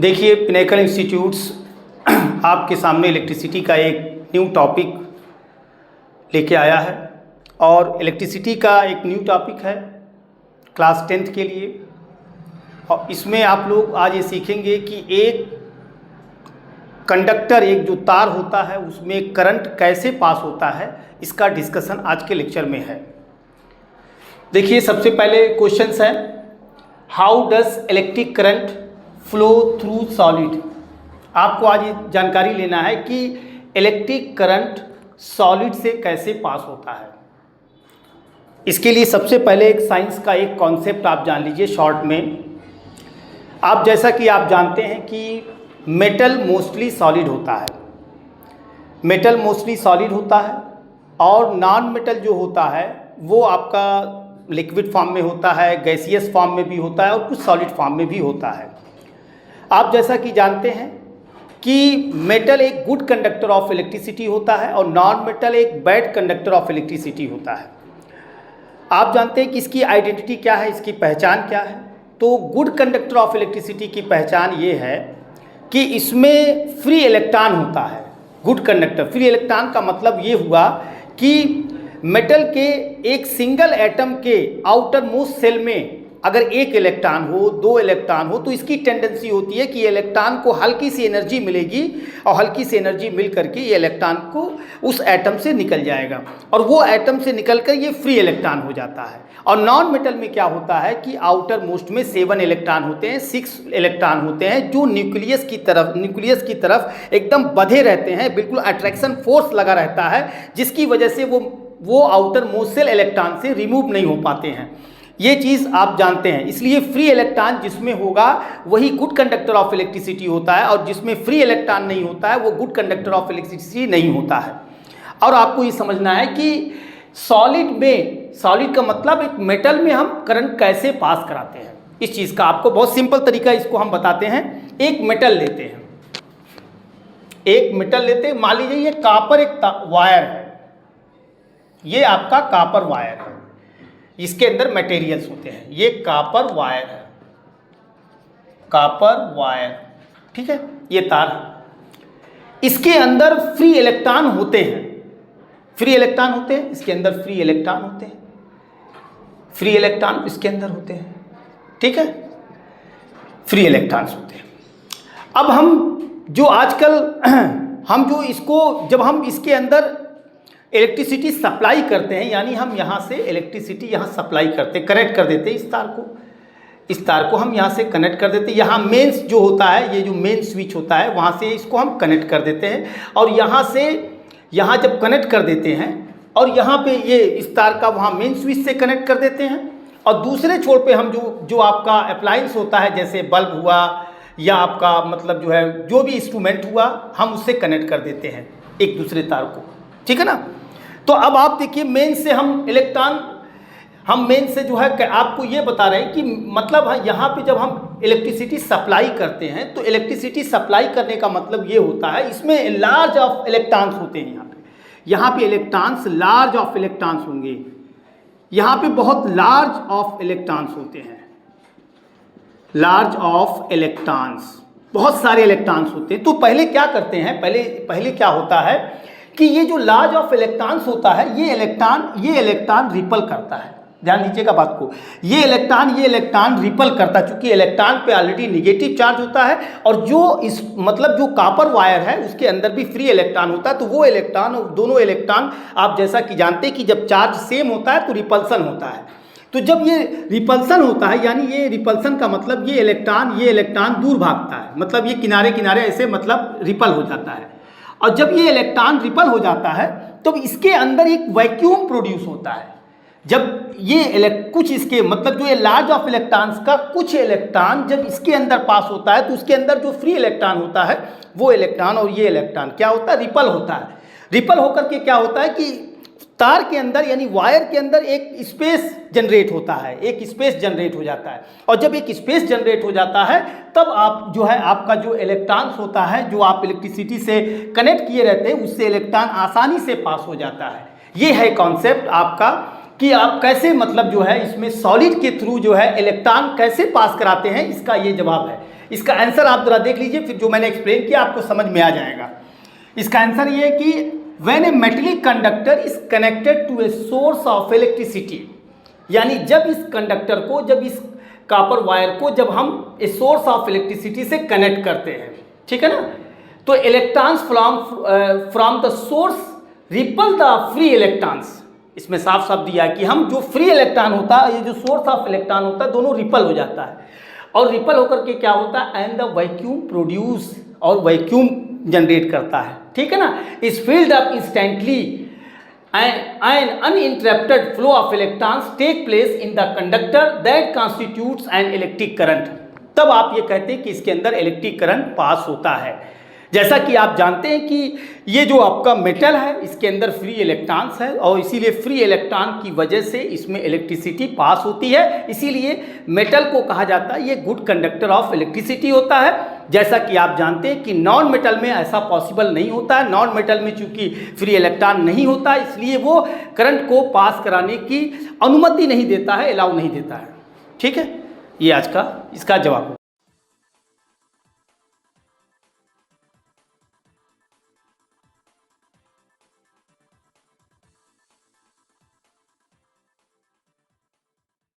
देखिए, pinnacle institutes आपके सामने इलेक्ट्रिसिटी का एक न्यू टॉपिक लेके आया है और इलेक्ट्रिसिटी का एक न्यू टॉपिक है क्लास 10th के लिए। और इसमें आप लोग आज ये सीखेंगे कि एक कंडक्टर, एक जो तार होता है उसमें करंट कैसे पास होता है, इसका डिस्कशन आज के लेक्चर में है। देखिए, सबसे पहले क्वेश्चंस है, how does electric current flow through solid. आपको आज ये जानकारी लेना है कि इलेक्ट्रिक करंट सॉलिड से कैसे पास होता है। इसके लिए सबसे पहले एक साइंस का एक कॉन्सेप्ट आप जान लीजिए शॉर्ट में। आप जैसा कि आप जानते हैं कि मेटल मोस्टली सॉलिड होता है, मेटल मोस्टली सॉलिड होता है और नॉन मेटल जो होता है वो आपका लिक्विड फॉर्म में होता है, गैसियस फॉर्म में भी होता है और कुछ सॉलिड फॉर्म में भी होता है। आप जैसा कि जानते हैं कि मेटल एक गुड कंडक्टर ऑफ इलेक्ट्रिसिटी होता है और नॉन मेटल एक बैड कंडक्टर ऑफ इलेक्ट्रिसिटी होता है। आप जानते हैं कि इसकी आइडेंटिटी क्या है, इसकी पहचान क्या है। तो गुड कंडक्टर ऑफ इलेक्ट्रिसिटी की पहचान ये है कि इसमें फ्री इलेक्ट्रॉन होता है। गुड कंडक्टर, फ्री इलेक्ट्रॉन का मतलब ये हुआ कि मेटल के एक सिंगल एटम के आउटर मोस्ट सेल में अगर एक इलेक्ट्रॉन हो, दो इलेक्ट्रॉन हो, तो इसकी टेंडेंसी होती है कि इलेक्ट्रॉन को हल्की सी एनर्जी मिलेगी और हल्की सी एनर्जी मिल करके ये इलेक्ट्रॉन को उस एटम से निकल जाएगा और वो एटम से निकलकर ये फ्री इलेक्ट्रॉन हो जाता है। और नॉन मेटल में क्या होता है कि आउटर मोस्ट में 7 इलेक्ट्रॉन होते हैं, 6 इलेक्ट्रॉन होते हैं जो न्यूक्लियस की तरफ एकदम बंधे रहते हैं, बिल्कुल अट्रैक्शन फोर्स लगा रहता है, जिसकी वजह से वो आउटर मोस्ट सेल इलेक्ट्रॉन से रिमूव नहीं हो पाते हैं। ये चीज़ आप जानते हैं। इसलिए फ्री इलेक्ट्रॉन जिसमें होगा वही गुड कंडक्टर ऑफ इलेक्ट्रिसिटी होता है और जिसमें फ्री इलेक्ट्रॉन नहीं होता है वो गुड कंडक्टर ऑफ इलेक्ट्रिसिटी नहीं होता है। और आपको ये समझना है कि सॉलिड का मतलब एक मेटल में हम करंट कैसे पास कराते हैं। इस चीज़ का आपको बहुत सिंपल तरीका इसको हम बताते हैं। एक मेटल लेते हैं, मान लीजिए ये कापर एक वायर है, ये आपका कापर वायर है, इसके अंदर मटेरियल्स होते हैं। ये कापर वायर है, कापर वायर, ठीक है, ये तार है। इसके अंदर फ्री इलेक्ट्रॉन होते हैं, इसके अंदर फ्री इलेक्ट्रॉन होते हैं, फ्री इलेक्ट्रॉन इसके अंदर होते हैं, ठीक है, फ्री इलेक्ट्रॉन्स होते हैं। अब हम जो आजकल जब हम इसके अंदर इलेक्ट्रिसिटी सप्लाई करते हैं, यानी हम यहाँ से इलेक्ट्रिसिटी यहाँ सप्लाई करते, कनेक्ट कर देते हैं इस तार को हम यहाँ से कनेक्ट कर देते हैं। यहाँ मेंस जो होता है, ये जो मेन स्विच होता है, वहाँ से इसको हम कनेक्ट कर देते हैं और यहाँ जब कनेक्ट कर देते हैं और यहाँ पे ये इस तार का वहाँ मेन स्विच से कनेक्ट कर देते हैं और दूसरे छोर पे हम जो आपका अप्लायंस होता है, जैसे बल्ब हुआ या आपका मतलब जो है जो भी इंस्ट्रूमेंट हुआ, हम उससे कनेक्ट कर देते हैं एक दूसरे तार को, ठीक है ना। तो अब आप देखिए, मेन से जो है आपको ये बता रहे हैं कि मतलब यहाँ पे जब हम इलेक्ट्रिसिटी सप्लाई करते हैं तो इलेक्ट्रिसिटी सप्लाई करने का मतलब ये होता है, इसमें लार्ज ऑफ इलेक्ट्रॉन्स होते हैं। यहाँ पे इलेक्ट्रॉन्स, लार्ज ऑफ इलेक्ट्रॉन्स होंगे, यहाँ पे बहुत लार्ज ऑफ इलेक्ट्रॉन्स होते हैं, लार्ज ऑफ इलेक्ट्रॉन्स, बहुत सारे इलेक्ट्रॉन्स होते हैं। तो पहले क्या करते हैं, पहले क्या होता है कि ये जो लार्ज ऑफ इलेक्ट्रॉन्स होता है, ये इलेक्ट्रॉन रिपल करता है। ध्यान दीजिएगा बात को, ये इलेक्ट्रॉन रिपल करता है, चूंकि इलेक्ट्रॉन पे ऑलरेडी नेगेटिव चार्ज होता है और जो कापर वायर है उसके अंदर भी फ्री इलेक्ट्रॉन होता है। तो वो दोनों इलेक्ट्रॉन आप जैसा कि जानते हैं कि जब चार्ज सेम होता है तो रिपल्सन होता है। तो जब ये रिपल्सन होता है, यानी ये रिपल्सन का मतलब ये इलेक्ट्रॉन दूर भागता है, मतलब ये किनारे ऐसे मतलब रिपल हो जाता है। और जब ये इलेक्ट्रॉन रिपल हो जाता है तो इसके अंदर एक वैक्यूम प्रोड्यूस होता है। जब ये कुछ इसके मतलब जो ये लार्ज ऑफ इलेक्ट्रॉन्स का कुछ इलेक्ट्रॉन जब इसके अंदर पास होता है तो उसके अंदर जो फ्री इलेक्ट्रॉन होता है वो इलेक्ट्रॉन और ये इलेक्ट्रॉन क्या होता है, रिपल होता है। रिपल होकर के क्या होता है कि तार के अंदर यानी वायर के अंदर एक स्पेस जनरेट होता है, एक स्पेस जनरेट हो जाता है। और जब एक स्पेस जनरेट हो जाता है तब आप जो है आपका जो इलेक्ट्रॉन्स होता है जो आप इलेक्ट्रिसिटी से कनेक्ट किए रहते हैं उससे इलेक्ट्रॉन आसानी से पास हो जाता है। ये है कॉन्सेप्ट आपका कि आप कैसे मतलब जो है इसमें सॉलिड के थ्रू जो है इलेक्ट्रॉन कैसे पास कराते हैं, इसका ये जवाब है। इसका आंसर आप जरा देख लीजिए, फिर जो मैंने एक्सप्लेन किया आपको समझ में आ जाएगा। इसका आंसर ये है कि when a metallic conductor is connected to a source of electricity, यानी जब इस कंडक्टर को, जब इस कॉपर वायर को जब हम ए सोर्स ऑफ इलेक्ट्रिसिटी से कनेक्ट करते हैं, ठीक है ना, तो electrons from the source ripple the free electrons. इसमें साफ साफ दिया कि हम जो फ्री इलेक्ट्रॉन होता है, ये जो सोर्स ऑफ इलेक्ट्रॉन होता है, दोनों रिपल हो जाता है, और रिपल होकर के क्या होता है, एंड द वैक्यूम प्रोड्यूस, और वैक्यूम जनरेट करता है, ठीक है ना। इस field up instantly an uninterrupted flow of electrons take place in the conductor that constitutes an electric current। तब आप ये कहते हैं कि इसके अंदर इलेक्ट्रिक करंट पास होता है। जैसा कि आप जानते हैं कि ये जो आपका मेटल है इसके अंदर फ्री इलेक्ट्रॉन्स है, और इसीलिए फ्री इलेक्ट्रॉन की वजह से इसमें इलेक्ट्रिसिटी पास होती है, इसीलिए मेटल को कहा जाता है ये गुड कंडक्टर ऑफ इलेक्ट्रिसिटी होता है। जैसा कि आप जानते हैं कि नॉन मेटल में ऐसा पॉसिबल नहीं होता है, नॉन मेटल में चूंकि फ्री इलेक्ट्रॉन नहीं होता इसलिए वो करंट को पास कराने की अनुमति नहीं देता है, अलाउ नहीं देता है, ठीक है। ये आज का इसका जवाब।